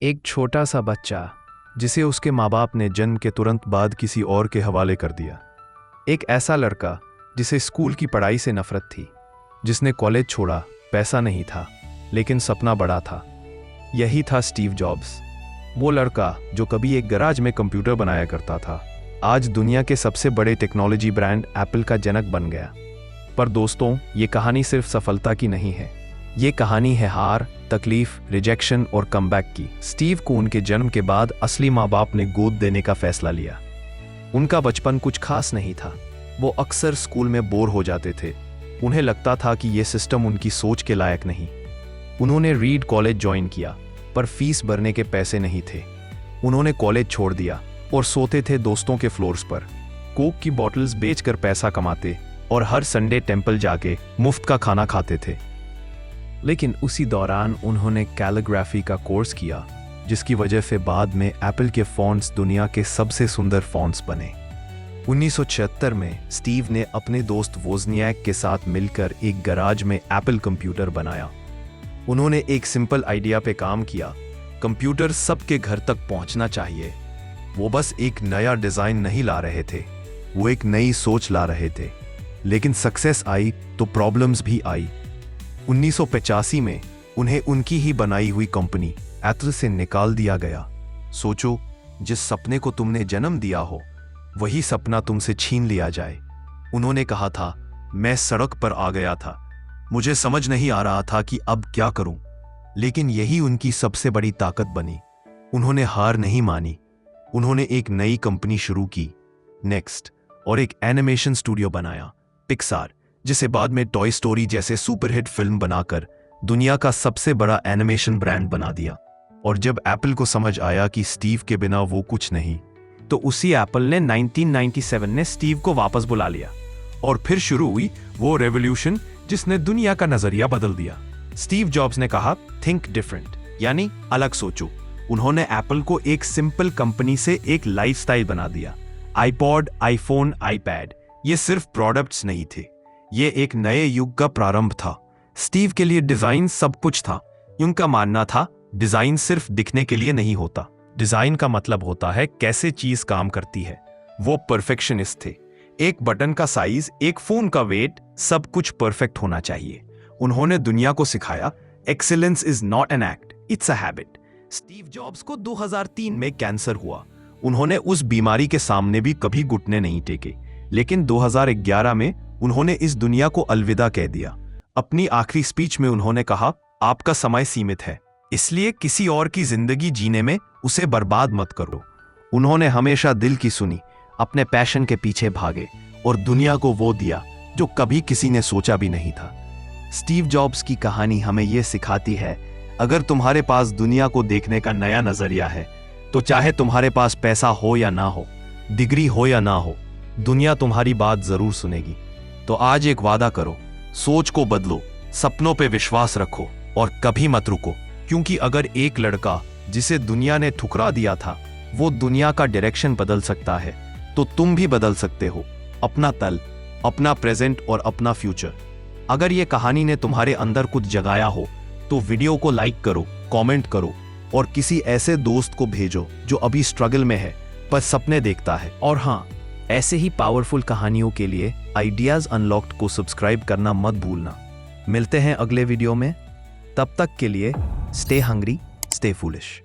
एक छोटा सा बच्चा जिसे उसके माँ बाप ने जन्म के तुरंत बाद किसी और के हवाले कर दिया। एक ऐसा लड़का जिसे स्कूल की पढ़ाई से नफरत थी, जिसने कॉलेज छोड़ा, पैसा नहीं था लेकिन सपना बड़ा था। यही था स्टीव जॉब्स। वो लड़का जो कभी एक गैराज में कंप्यूटर बनाया करता था, आज दुनिया के सबसे बड़े टेक्नोलॉजी ब्रांड एप्पल का जनक बन गया। पर दोस्तों, ये कहानी सिर्फ सफलता की नहीं है, ये कहानी है हार, तकलीफ, रिजेक्शन और कमबैक की। स्टीव को उनके जन्म के बाद असली माँ बाप ने गोद देने का फैसला लिया। उनका बचपन कुछ खास नहीं था। वो अक्सर स्कूल में बोर हो जाते थे। उन्हें लगता था कि ये सिस्टम उनकी सोच के लायक नहीं। उन्होंने रीड कॉलेज ज्वाइन किया, पर फीस भरने के पैसे नहीं थे। उन्होंने कॉलेज छोड़ दिया और सोते थे दोस्तों के फ्लोर्स पर, कोक की बॉटल्स बेचकर पैसा कमाते और हर संडे टेंपल जाके मुफ्त का खाना खाते थे। लेकिन उसी दौरान उन्होंने कैलीग्राफी का कोर्स किया, जिसकी वजह से बाद में एप्पल के फ़ॉन्ट्स दुनिया के सबसे सुंदर फ़ॉन्ट्स बने। 1976 में स्टीव ने अपने दोस्त वोज़नियाक के साथ मिलकर एक गैराज में एप्पल कंप्यूटर बनाया। उन्होंने एक सिंपल आइडिया पे काम किया, कंप्यूटर सबके घर तक पहुंचना चाहिए। वो बस एक नया डिज़ाइन नहीं ला रहे थे, वो एक नई सोच ला रहे थे। लेकिन सक्सेस आई तो प्रॉब्लम्स भी आई। 1985 में उन्हें उनकी ही बनाई हुई कंपनी एप्पल से निकाल दिया गया। सोचो, जिस सपने को तुमने जन्म दिया हो, वही सपना तुमसे छीन लिया जाए। उन्होंने कहा था, मैं सड़क पर आ गया था, मुझे समझ नहीं आ रहा था कि अब क्या करूं। लेकिन यही उनकी सबसे बड़ी ताकत बनी। उन्होंने हार नहीं मानी। उन्होंने एक नई कंपनी शुरू की, नेक्स्ट, और एक एनिमेशन स्टूडियो बनाया, पिक्सार, जिसे बाद में टॉय स्टोरी जैसे सुपरहिट फिल्म बनाकर दुनिया का सबसे बड़ा एनिमेशन ब्रांड बना दिया। और जब एप्पल को समझ आया कि स्टीव के बिना वो कुछ नहीं, तो उसी एप्पल ने 1997 में स्टीव को वापस बुला लिया। और फिर शुरू हुई वो रेवोल्यूशन जिसने दुनिया का नजरिया बदल दिया। स्टीव जॉब्स ने कहा, थिंक डिफरेंट, यानी अलग सोचो। उन्होंने एप्पल को एक सिंपल कंपनी से एक लाइफस्टाइल बना दिया। आईपॉड, आईफोन, आईपैड, ये सिर्फ प्रोडक्ट्स नहीं थे, ये एक नए युग का प्रारंभ था। स्टीव के लिए डिजाइन सब कुछ था। उनका मानना था, डिजाइन सिर्फ दिखने के लिए नहीं होता, डिजाइन का मतलब होता है कैसे चीज काम करती है। वो परफेक्शनिस्ट थे। एक बटन का साइज, एक फोन का वेट, सब कुछ परफेक्ट होना चाहिए। उन्होंने दुनिया को सिखाया, excellence is not an act, it's a habit. Steve jobs को 2003 में कैंसर हुआ। उन्होंने उस बीमारी के सामने भी कभी घुटने नहीं टेके। लेकिन 2011 में उन्होंने इस दुनिया को अलविदा कह दिया। अपनी आखिरी स्पीच में उन्होंने कहा, आपका समय सीमित है, इसलिए किसी और की जिंदगी जीने में उसे बर्बाद मत करो। उन्होंने हमेशा दिल की सुनी, अपने पैशन के पीछे भागे और दुनिया को वो दिया जो कभी किसी ने सोचा भी नहीं था। स्टीव जॉब्स की कहानी हमें यह सिखाती है, अगर तुम्हारे पास दुनिया को देखने का नया नजरिया है, तो चाहे तुम्हारे पास पैसा हो या ना हो, डिग्री हो या ना हो, दुनिया तुम्हारी बात जरूर सुनेगी। तो आज एक वादा करो, सोच को बदलो, सपनों पे विश्वास रखो और कभी मत रुको। क्योंकि अगर एक लड़का जिसे दुनिया ने ठुकरा दिया था, वो दुनिया का डायरेक्शन बदल सकता है, तो तुम भी बदल सकते हो अपना तल, अपना प्रेजेंट और अपना फ्यूचर। अगर ये कहानी ने तुम्हारे अंदर कुछ जगाया हो, तो वीडियो को लाइक करो, कमेंट करो और किसी ऐसे दोस्त को भेजो जो अभी स्ट्रगल में है पर सपने देखता है। और हाँ, ऐसे ही पावरफुल कहानियों के लिए आइडियाज अनलॉक्ड को सब्सक्राइब करना मत भूलना। मिलते हैं अगले वीडियो में, तब तक के लिए स्टे हंग्री, स्टे फूलिश।